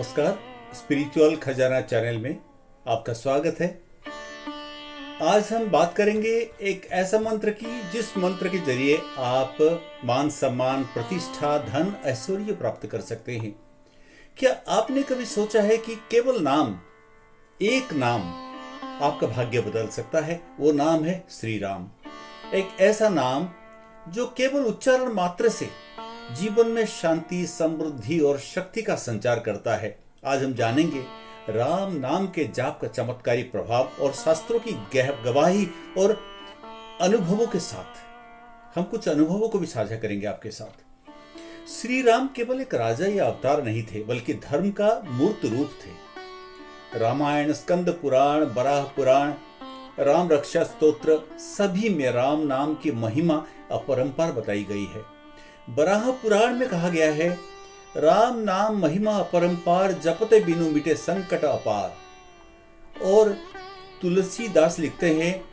नमस्कार। स्पिरिचुअल खजाना चैनल में आपका स्वागत है। आज हम बात करेंगे एक ऐसा मंत्र की जिस मंत्र के जरिए आप मान सम्मान, प्रतिष्ठा, धन, ऐश्वर्य प्राप्त कर सकते हैं। क्या आपने कभी सोचा है कि केवल नाम, एक नाम आपका भाग्य बदल सकता है? वो नाम है श्री राम। एक ऐसा नाम जो केवल उच्चारण मात्र से जीवन में शांति, समृद्धि और शक्ति का संचार करता है। आज हम जानेंगे राम नाम के जाप का चमत्कारी प्रभाव और शास्त्रों की गवाही और अनुभवों के साथ हम कुछ अनुभवों को भी साझा करेंगे आपके साथ। श्री राम केवल एक राजा या अवतार नहीं थे, बल्कि धर्म का मूर्त रूप थे। रामायण, स्कंद पुराण, बराह पुराण, राम रक्षा स्तोत्र सभी में राम नाम की महिमा अपरंपार बताई गई है। बराह पुराण में कहा गया है, राम नाम महिमा अपरंपार, जपते बिनु मिटे संकट अपार। और तुलसीदास लिखते हैं,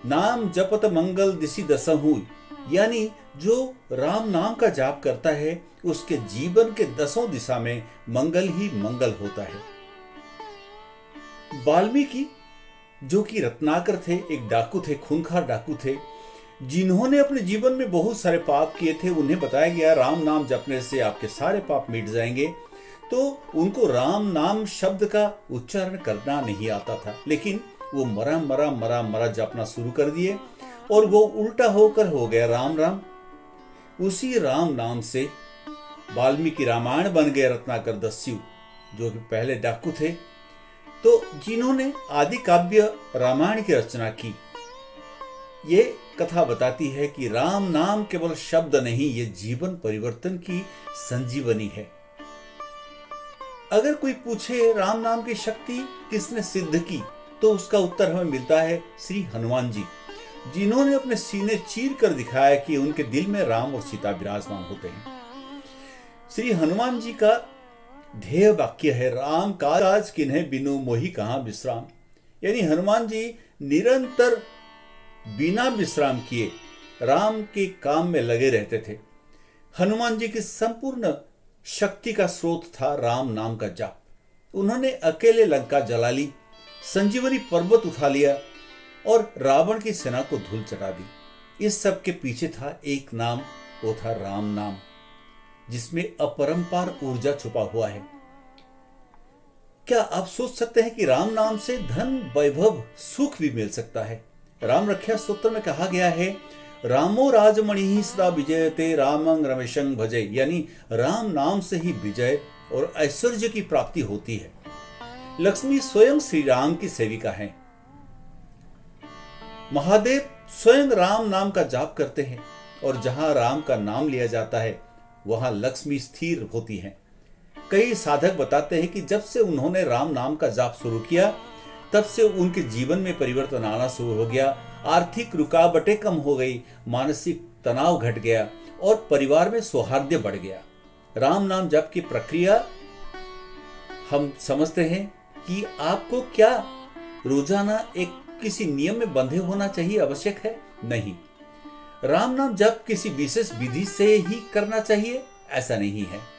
नाम जपत मंगल दिशि दसहु, यानी जो राम नाम का जाप करता है उसके जीवन के दसों दिशा में मंगल ही मंगल होता है। वाल्मीकि जो कि रत्नाकर थे, एक डाकू थे, खूंखार डाकू थे, जिन्होंने अपने जीवन में बहुत सारे पाप किए थे, उन्हें बताया गया राम नाम जपने से आपके सारे पाप मिट जाएंगे। तो उनको राम नाम शब्द का उच्चारण करना नहीं आता था, लेकिन वो मरा मरा मरा मरा जपना शुरू कर दिए और वो उल्टा होकर हो गया राम राम। उसी राम नाम से वाल्मीकि रामायण बन गए। रत्नाकर दस्यु जो कि पहले डाकू थे, तो जिन्होंने आदि काव्य रामायण की रचना की। ये कथा बताती है कि राम नाम केवल शब्द नहीं, ये जीवन परिवर्तन की संजीवनी है। अगर कोई पूछे राम नाम की शक्ति किसने सिद्ध की, तो उसका उत्तर हमें मिलता है श्री हनुमान जी, जिन्होंने अपने सीने चीर कर दिखाया कि उनके दिल में राम और सीता विराजमान होते हैं। श्री हनुमान जी का ध्येय वाक्य है, राम काज किन्हे बिनु मोहि कहां विश्राम। यानी हनुमान जी निरंतर बिना विश्राम किए राम के काम में लगे रहते थे। हनुमान जी की संपूर्ण शक्ति का स्रोत था राम नाम का जाप। उन्होंने अकेले लंका जला ली, संजीवनी पर्वत उठा लिया और रावण की सेना को धूल चटा दी। इस सब के पीछे था एक नाम, वो था राम नाम, जिसमें अपरंपार ऊर्जा छुपा हुआ है। क्या आप सोच सकते हैं कि राम नाम से धन, वैभव, सुख भी मिल सकता है? राम रक्षा स्तोत्र में कहा गया है, रामो राजमणि सदा विजयते रामं रमेशं भजे। यानी राम नाम से ही विजय और ऐश्वर्य की प्राप्ति होती है। लक्ष्मी स्वयं श्री राम की सेविका है। महादेव स्वयं राम नाम का जाप करते हैं और जहां राम का नाम लिया जाता है वहां लक्ष्मी स्थिर होती हैं। कई साधक बताते हैं कि जब से उन्होंने राम नाम का जाप शुरू किया, तब से उनके जीवन में परिवर्तन आना शुरू हो गया। आर्थिक रुकावटें कम हो गई, मानसिक तनाव घट गया और परिवार में सौहार्द बढ़ गया। राम नाम जाप की प्रक्रिया हम समझते हैं कि आपको क्या रोजाना एक किसी नियम में बंधे होना चाहिए, आवश्यक है? नहीं। राम नाम जाप किसी विशेष विधि से ही करना चाहिए, ऐसा नहीं है।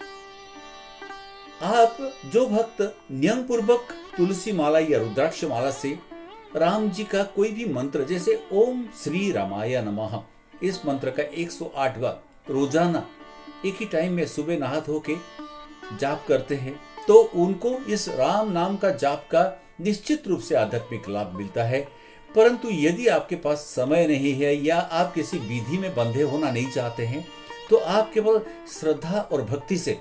आप जो भक्त नियम पूर्वक तुलसी माला या रुद्राक्ष माला से राम जी का कोई भी मंत्र, जैसे ओम श्री रामाय नमः, इस मंत्र का 108 बार रोजाना एक ही टाइम में सुबह नहा धो के जाप करते हैं, तो उनको इस राम नाम का जाप का निश्चित रूप से आध्यात्मिक लाभ मिलता है। परंतु यदि आपके पास समय नहीं है या आप किसी विधि में बंधे होना नहीं चाहते हैं, तो आप केवल श्रद्धा और भक्ति से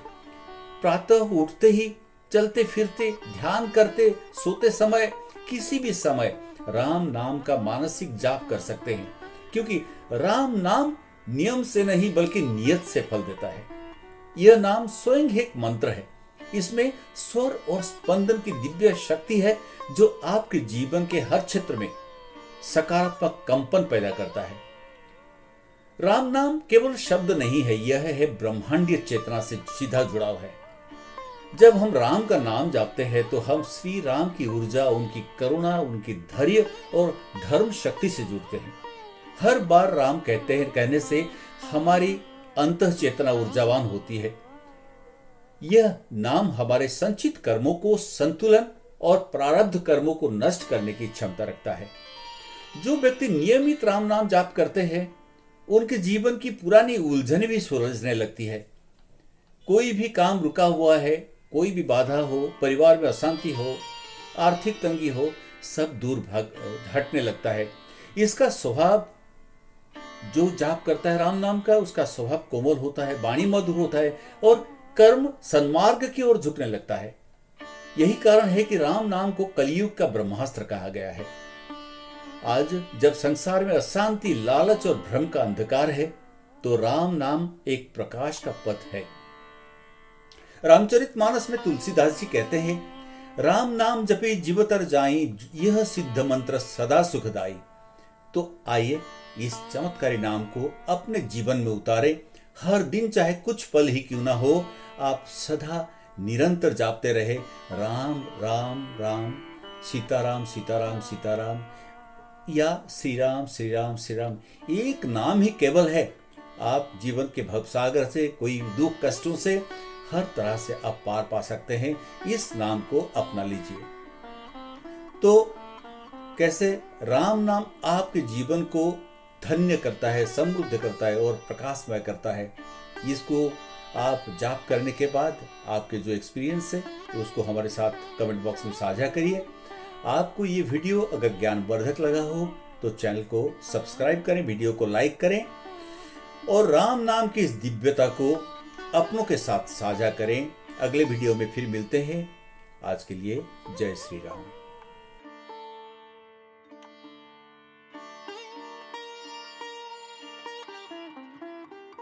प्रातः उठते ही, चलते फिरते, ध्यान करते, सोते समय, किसी भी समय राम नाम का मानसिक जाप कर सकते हैं, क्योंकि राम नाम नियम से नहीं बल्कि नियत से फल देता है। यह नाम स्वयं एक मंत्र है। इसमें स्वर और स्पंदन की दिव्य शक्ति है जो आपके जीवन के हर क्षेत्र में सकारात्मक कंपन पैदा करता है। राम नाम केवल शब्द नहीं है, यह है ब्रह्मांडीय चेतना से सीधा जुड़ाव है। जब हम राम का नाम जापते हैं तो हम श्री राम की ऊर्जा, उनकी करुणा, उनकी धैर्य और धर्म शक्ति से जुड़ते हैं। हर बार राम कहने से हमारी अंतः चेतना ऊर्जावान होती है। यह नाम हमारे संचित कर्मों को संतुलन और प्रारब्ध कर्मों को नष्ट करने की क्षमता रखता है। जो व्यक्ति नियमित राम नाम जाप करते हैं उनके जीवन की पुरानी उलझनें भी सुलझने लगती है। कोई भी काम रुका हुआ है, कोई भी बाधा हो, परिवार में अशांति हो, आर्थिक तंगी हो, सब दूर हटने लगता है। इसका स्वभाव, जो जाप करता है राम नाम का, उसका स्वभाव कोमल होता है, वाणी मधुर होता है और कर्म सन्मार्ग की ओर झुकने लगता है। यही कारण है कि राम नाम को कलयुग का ब्रह्मास्त्र कहा गया है। आज जब संसार में अशांति, लालच और भ्रम का अंधकार है, तो राम नाम एक प्रकाश का पथ है। रामचरितमानस में तुलसीदास जी कहते हैं, राम नाम जपे जीवतर जाई, यह सिद्ध मंत्र सदा सुखदाई। तो आइए इस चमत्कारी नाम को अपने जीवन में उतारे। हर दिन चाहे कुछ पल ही क्यों ना हो, आप सदा निरंतर जापते रहे, राम राम राम, सीताराम सीताराम सीताराम, या श्री राम श्री राम श्री राम। एक नाम ही केवल है। आप जीवन के भवसागर से, कोई दुख कष्टों से, हर तरह से आप पार पा सकते हैं। इस नाम को अपना लीजिए। तो कैसे राम नाम आपके जीवन को धन्य करता है, समृद्ध करता है और प्रकाशमय करता है, इसको आप जाप करने के बाद आपके जो एक्सपीरियंस है तो उसको हमारे साथ कमेंट बॉक्स में साझा करिए। आपको ये वीडियो अगर ज्ञानवर्धक लगा हो तो चैनल को सब्सक्राइब करें, वीडियो को लाइक करें और राम नाम की इस दिव्यता को अपनों के साथ साझा करें। अगले वीडियो में फिर मिलते हैं। आज के लिए जय श्री राम।